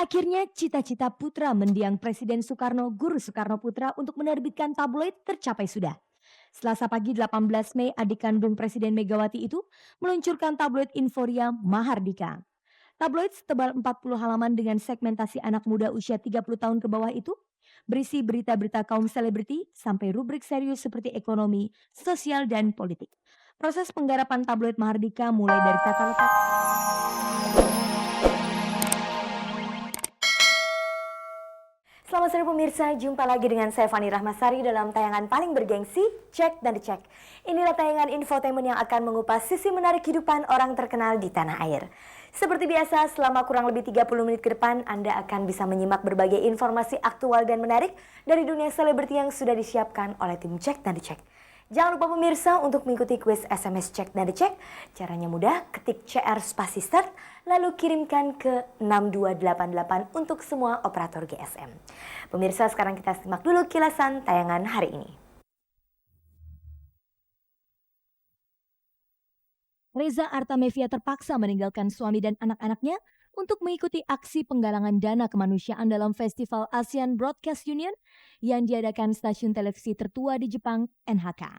Akhirnya cita-cita putra mendiang Presiden Soekarno, Guru Soekarno Putra untuk menerbitkan tabloid tercapai sudah. Selasa pagi 18 Mei, adik kandung Presiden Megawati itu meluncurkan tabloid Inforia Mahardika. Tabloid setebal 40 halaman dengan segmentasi anak muda usia 30 tahun ke bawah itu berisi berita-berita kaum selebriti sampai rubrik serius seperti ekonomi, sosial, dan politik. Proses penggarapan tabloid Mahardika mulai dari tata letak. Selamat sore pemirsa, jumpa lagi dengan saya Fani Rahmasari dalam tayangan paling bergengsi, Cek dan Dicek. Inilah tayangan infotainment yang akan mengupas sisi menarik kehidupan orang terkenal di tanah air. Seperti biasa, selama kurang lebih 30 menit ke depan, Anda akan bisa menyimak berbagai informasi aktual dan menarik dari dunia selebriti yang sudah disiapkan oleh tim Cek dan Dicek. Jangan lupa pemirsa untuk mengikuti kuis SMS Cek dan Dicek. Caranya mudah, ketik CR spasi start, lalu kirimkan ke 6288 untuk semua operator GSM. Pemirsa, sekarang kita simak dulu kilasan tayangan hari ini. Reza Artamevia terpaksa meninggalkan suami dan anak-anaknya untuk mengikuti aksi penggalangan dana kemanusiaan dalam Festival Asian Broadcast Union yang diadakan stasiun televisi tertua di Jepang, NHK.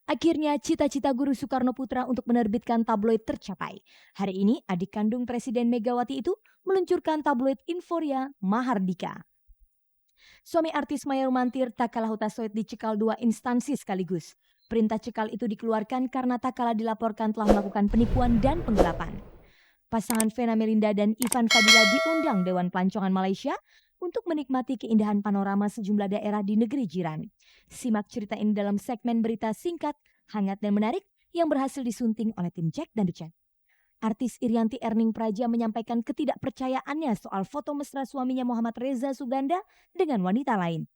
Akhirnya cita-cita Guru Soekarno Putra untuk menerbitkan tabloid tercapai. Hari ini adik kandung Presiden Megawati itu meluncurkan tabloid Inforia Mahardika. Suami artis Maya Rumantir tak kalah Hutasoit dicekal 2 instansi sekaligus. Perintah cekal itu dikeluarkan karena tak kalah dilaporkan telah melakukan penipuan dan penggelapan. Pasangan Vena Melinda dan Ivan Fadila diundang Dewan Pelancongan Malaysia untuk menikmati keindahan panorama sejumlah daerah di negeri jiran. Simak cerita ini dalam segmen berita singkat, hangat dan menarik yang berhasil disunting oleh tim Cek dan Dicek. Artis Irianti Erning Praja menyampaikan ketidakpercayaannya soal foto mesra suaminya Muhammad Reza Suganda dengan wanita lain.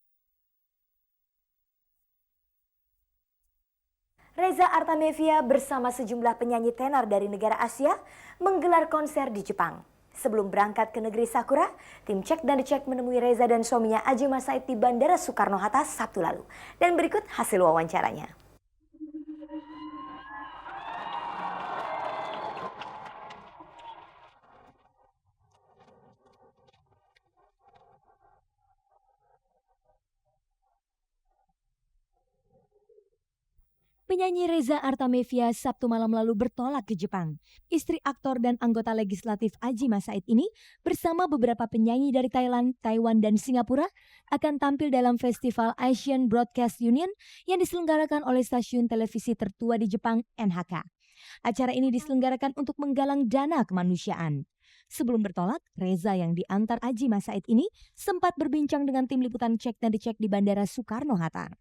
Reza Artamevia bersama sejumlah penyanyi tenar dari negara Asia menggelar konser di Jepang. Sebelum berangkat ke negeri Sakura, tim Cek dan Dicek menemui Reza dan suaminya Ajima Said di Bandara Soekarno-Hatta Sabtu lalu. Dan berikut hasil wawancaranya. Penyanyi Reza Artamevia Sabtu malam lalu bertolak ke Jepang. Istri aktor dan anggota legislatif Ajima Said ini bersama beberapa penyanyi dari Thailand, Taiwan, dan Singapura akan tampil dalam Festival Asian Broadcast Union yang diselenggarakan oleh stasiun televisi tertua di Jepang, NHK. Acara ini diselenggarakan untuk menggalang dana kemanusiaan. Sebelum bertolak, Reza yang diantar Ajima Said ini sempat berbincang dengan tim liputan Cek dan Dicek di Bandara Soekarno-Hatta.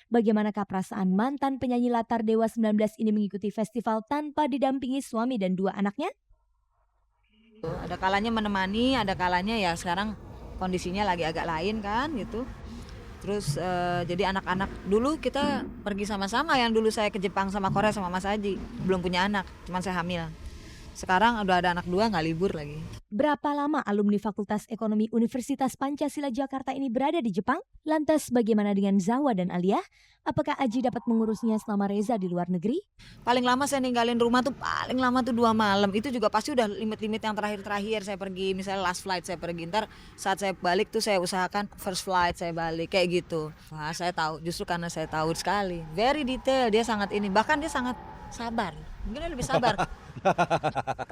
Bagaimanakah perasaan mantan penyanyi latar Dewa 19 ini mengikuti festival tanpa didampingi suami dan 2 anaknya? Ada kalanya menemani, ada kalanya ya sekarang kondisinya lagi agak lain kan gitu. Terus jadi anak-anak dulu kita pergi sama-sama, yang dulu saya ke Jepang sama Korea sama Mas Haji. Belum punya anak, cuman saya hamil. Sekarang udah ada anak 2, nggak libur lagi. Berapa lama alumni Fakultas Ekonomi Universitas Pancasila Jakarta ini berada di Jepang? Lantas bagaimana dengan Zawa dan Alia? Apakah Aji dapat mengurusnya selama Reza di luar negeri? Paling lama saya ninggalin rumah tuh paling lama tuh 2 malam. Itu juga pasti udah limit-limit yang terakhir-terakhir saya pergi. Misalnya last flight saya pergi. Ntar saat saya balik tuh saya usahakan first flight saya balik. Kayak gitu. Wah, saya tahu, justru karena saya tahu sekali. Very detail, dia sangat ini. Bahkan dia sangat sabar. Mungkin dia lebih sabar.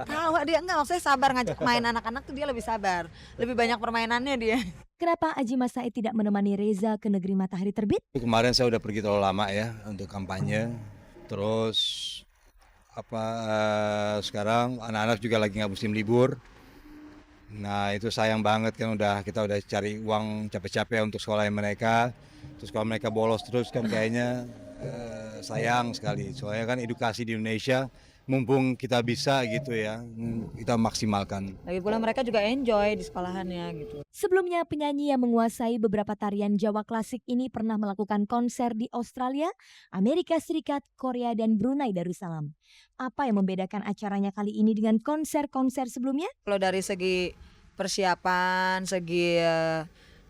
Tahu dia enggak, maksudnya sabar ngajak main anak-anak tuh dia lebih sabar. Lebih banyak permainannya dia. Kenapa Ajima Said tidak menemani Reza ke negeri matahari terbit? Kemarin saya udah pergi terlalu lama ya untuk kampanye. Terus sekarang anak-anak juga lagi nggak musim libur. Nah itu sayang banget kan kita udah cari uang capek-capek untuk sekolah mereka. Terus kalau mereka bolos terus kan kayaknya sayang sekali. Soalnya kan edukasi di Indonesia mumpung kita bisa gitu ya, kita maksimalkan. Lagi pula mereka juga enjoy di sekolahannya gitu. Sebelumnya penyanyi yang menguasai beberapa tarian Jawa klasik ini pernah melakukan konser di Australia, Amerika Serikat, Korea, dan Brunei Darussalam. Apa yang membedakan acaranya kali ini dengan konser-konser sebelumnya? Kalau dari segi persiapan, segi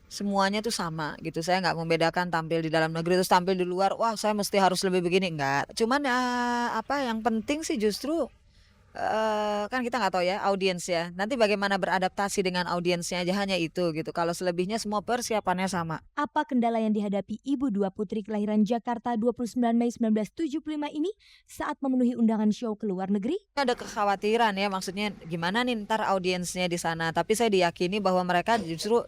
semuanya tuh sama gitu. Saya nggak membedakan tampil di dalam negeri terus tampil di luar. Wah, saya mesti harus lebih begini, enggak. Cuman yang penting sih justru kan kita nggak tahu ya audiens ya. Nanti bagaimana beradaptasi dengan audiensnya aja hanya itu gitu. Kalau selebihnya semua persiapannya sama. Apa kendala yang dihadapi ibu dua putri kelahiran Jakarta 29 Mei 1975 ini saat memenuhi undangan show ke luar negeri? Ada kekhawatiran ya, maksudnya gimana nih ntar audiensnya di sana. Tapi saya diyakini bahwa mereka justru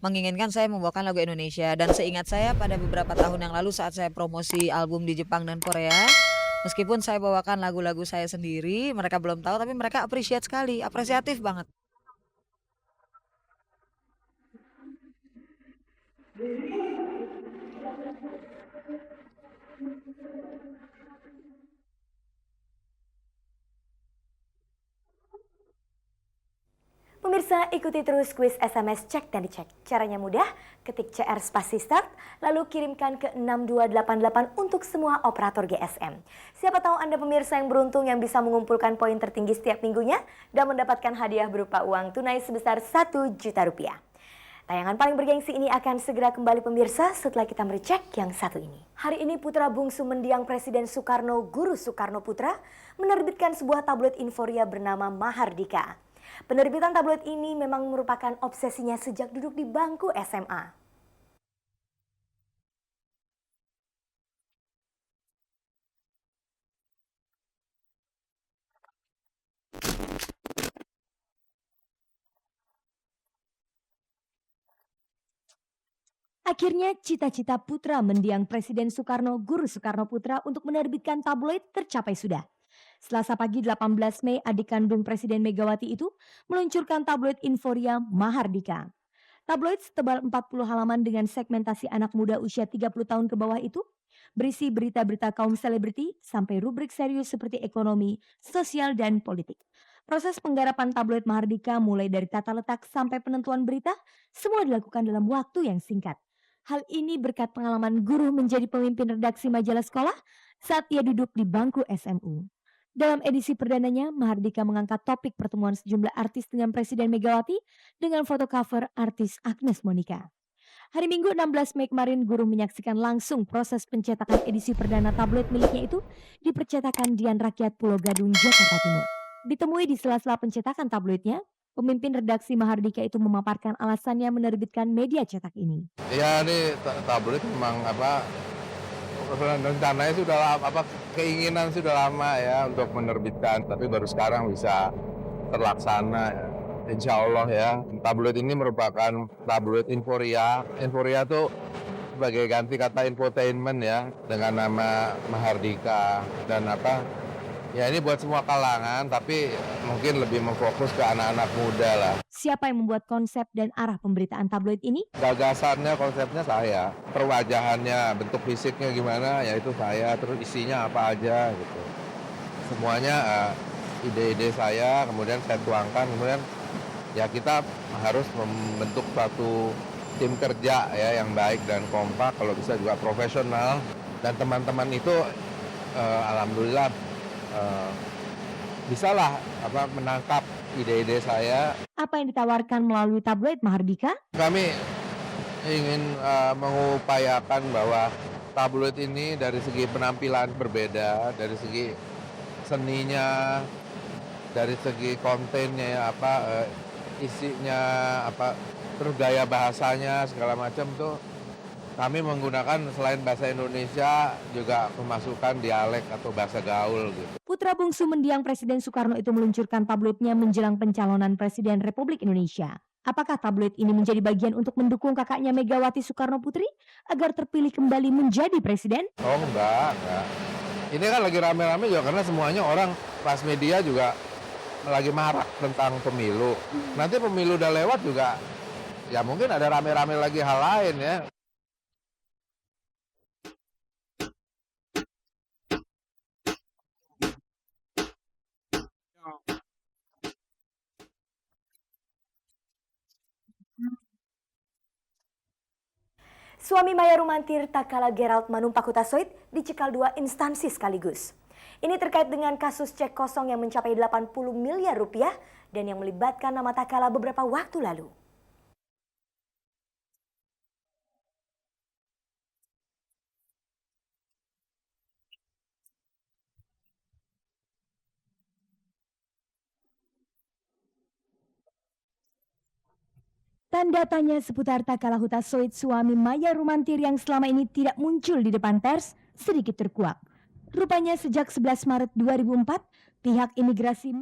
menginginkan saya membawakan lagu Indonesia. Dan seingat saya pada beberapa tahun yang lalu saat saya promosi album di Jepang dan Korea, meskipun saya bawakan lagu-lagu saya sendiri, mereka belum tahu tapi mereka appreciate sekali, apresiatif banget. Pemirsa, ikuti terus kuis SMS Cek dan Dicek. Caranya mudah, ketik CR spasi start, lalu kirimkan ke 6288 untuk semua operator GSM. Siapa tahu Anda pemirsa yang beruntung yang bisa mengumpulkan poin tertinggi setiap minggunya dan mendapatkan hadiah berupa uang tunai sebesar 1 juta rupiah. Tayangan paling bergengsi ini akan segera kembali pemirsa setelah kita merecek yang satu ini. Hari ini putra bungsu mendiang Presiden Soekarno, Guru Soekarno Putra, menerbitkan sebuah tabloid Inforia bernama Mahardika. Penerbitan tabloid ini memang merupakan obsesinya sejak duduk di bangku SMA. Akhirnya cita-cita putra mendiang Presiden Soekarno, Guru Soekarno Putra untuk menerbitkan tabloid tercapai sudah. Selasa pagi 18 Mei, adik kandung Presiden Megawati itu meluncurkan tabloid Inforia Mahardika. Tabloid setebal 40 halaman dengan segmentasi anak muda usia 30 tahun ke bawah itu berisi berita-berita kaum selebriti sampai rubrik serius seperti ekonomi, sosial, dan politik. Proses penggarapan tabloid Mahardika mulai dari tata letak sampai penentuan berita semua dilakukan dalam waktu yang singkat. Hal ini berkat pengalaman guru menjadi pemimpin redaksi majalah sekolah saat ia duduk di bangku SMU. Dalam edisi perdananya, Mahardika mengangkat topik pertemuan sejumlah artis dengan Presiden Megawati dengan foto cover artis Agnes Monica. Hari Minggu 16 Mei kemarin, guru menyaksikan langsung proses pencetakan edisi perdana tabloid miliknya itu di percetakan Dian Rakyat Pulau Gadung, Jakarta Timur. Ditemui di sela-sela pencetakan tabloidnya, pemimpin redaksi Mahardika itu memaparkan alasannya menerbitkan media cetak ini. Ya ini tabloid memang rencananya sudah keinginan sudah lama ya untuk menerbitkan, tapi baru sekarang bisa terlaksana ya. Insya Allah ya. Tabloid ini merupakan tabloid Inforia. Inforia itu sebagai ganti kata infotainment ya, dengan nama Mahardika dan ya ini buat semua kalangan, tapi mungkin lebih memfokus ke anak-anak muda lah. Siapa yang membuat konsep dan arah pemberitaan tabloid ini? Gagasannya, konsepnya saya, perwajahannya, bentuk fisiknya gimana, ya itu saya, terus isinya apa aja gitu. Semuanya ide-ide saya, kemudian saya tuangkan, kemudian ya kita harus membentuk suatu tim kerja ya yang baik dan kompak, kalau bisa juga profesional, dan teman-teman itu alhamdulillah bisalah menangkap ide-ide saya. Apa yang ditawarkan melalui tabloid Mahardika? Kami ingin mengupayakan bahwa tabloid ini dari segi penampilan berbeda, dari segi seninya, dari segi kontennya, isinya, terus gaya bahasanya segala macam tuh kami menggunakan selain bahasa Indonesia juga memasukkan dialek atau bahasa gaul gitu. Putra bungsu mendiang Presiden Soekarno itu meluncurkan tabloidnya menjelang pencalonan Presiden Republik Indonesia. Apakah tabloid ini menjadi bagian untuk mendukung kakaknya Megawati Soekarno Putri agar terpilih kembali menjadi presiden? Oh enggak. Ini kan lagi rame-rame juga karena semuanya orang pas media juga lagi marak tentang pemilu. Nanti pemilu udah lewat juga, ya mungkin ada rame-rame lagi hal lain ya. Suami Maya Rumantir tak kalah Gerald Manumpakutasoid dicekal 2 instansi sekaligus. Ini terkait dengan kasus cek kosong yang mencapai 80 miliar rupiah dan yang melibatkan nama Takala beberapa waktu lalu. Tanda tanya seputar Takalahuta Soit suami Maya Rumantir yang selama ini tidak muncul di depan pers sedikit terkuak. Rupanya sejak 11 Maret 2004, pihak imigrasi